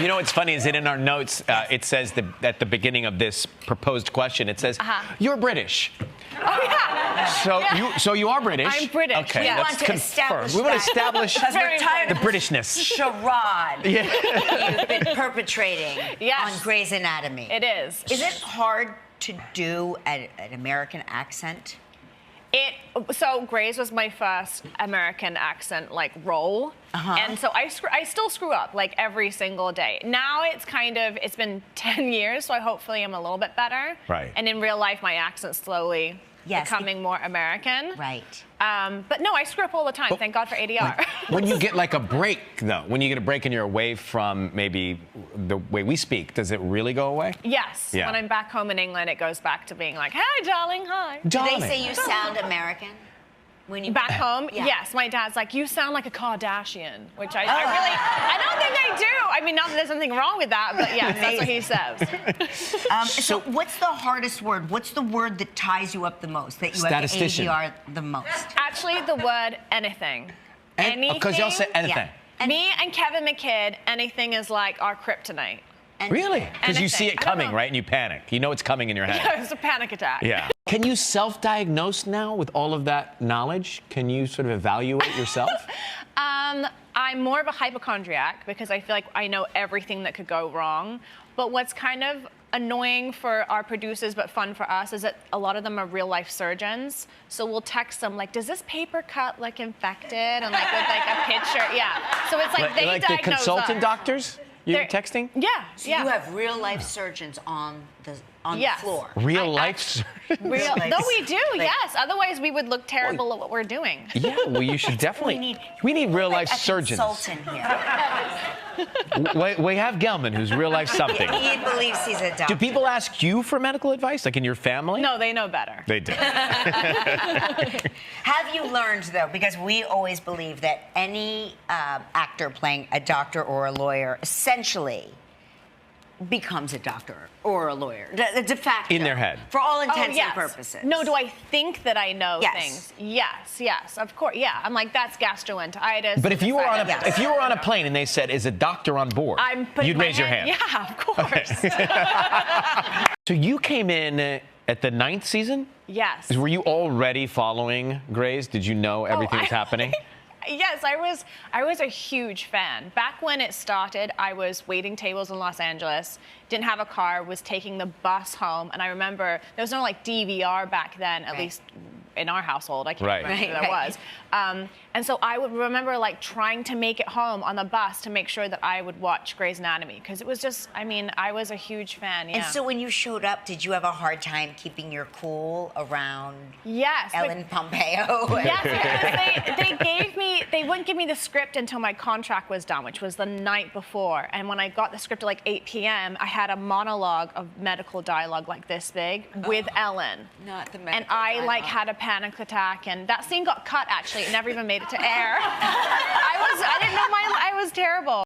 You know what's funny is that in our notes, it says that at the beginning of this proposed question, it says, you're British. Oh, yeah. So you are British. I'm British. Okay, Yeah. let's confirm. We want to establish the Britishness. Charade you've been perpetrating on Grey's Anatomy. It is. Is it hard to do an American accent? So Grey's was my first American accent role, and so I still screw up every single day. Now it's been 10 years, so hopefully I'm a little bit better. Right. And in real life, my accent's slowly becoming more American. Right. But no, I screw up all the time. Thank God for ADR. When you get a break, though, when you get a break and you're away from maybe the way we speak, does it really go away? Yes. Yeah. When I'm back home in England, it goes back to being like, "Hi, darling, hi." Do they say you sound American? When you back home, yes, my dad's like, you sound like a Kardashian, which I don't think I do. I mean, not that there's anything wrong with that, but yes, that's what he says. So what's the hardest word? What's the word that ties you up the most, that you have to ADR the most? Actually, the word anything. Anything. Because y'all say anything. Yeah. Me and Kevin McKidd, anything is like our kryptonite. Really? Because you see it coming, right? And you panic. You know it's coming in your head. Yeah, it's a panic attack. Yeah. Can you self-diagnose now with all of that knowledge? Can you sort of evaluate yourself? I'm more of a hypochondriac because I feel like I know everything that could go wrong. But what's kind of annoying for our producers but fun for us is that a lot of them are real-life surgeons. So we'll text them does this paper cut look infected? And with a picture. Yeah. So it's they like diagnose the consultant us. doctors? You're texting? Yeah. So you have real-life surgeons on the floor. Real-life surgeons? No, we do, yes. Otherwise, we would look terrible at what we're doing. Yeah, well, you should definitely. We need real-life surgeons. Consultant here. We have Gelman, who's real-life something. He believes he's a doctor. Do people ask you for medical advice, like in your family? No, they know better. They do. Have you learned, though, because we always believe that any actor playing a doctor or a lawyer essentially becomes a doctor or a lawyer, de facto. In their head. For all intents and purposes. No, do I think that I know things? Yes, of course. Yeah, I'm like, that's gastroenteritis. But if you were on a plane and they said, "Is a doctor on board?" You'd raise your hand. Yeah, of course. Okay. So you came in at the 9th season? Yes. Were you already following Grey's? Did you know everything was happening? Yes, I was a huge fan. Back when it started, I was waiting tables in Los Angeles, didn't have a car, was taking the bus home, and I remember there was no DVR back then, at least in our household. I can't remember if there was. And so I would remember trying to make it home on the bus to make sure that I would watch Grey's Anatomy, because it was just, I was a huge fan. Yeah. And so when you showed up, did you have a hard time keeping your cool around Ellen Pompeo? Yes, because they wouldn't give me the script until my contract was done, which was the night before. And when I got the script at 8 p.m., I had a monologue of medical dialogue this big with Ellen. Not the medical And I dialogue. had a panic attack, and that scene got cut, actually. It never even made it to air. I didn't know I was terrible.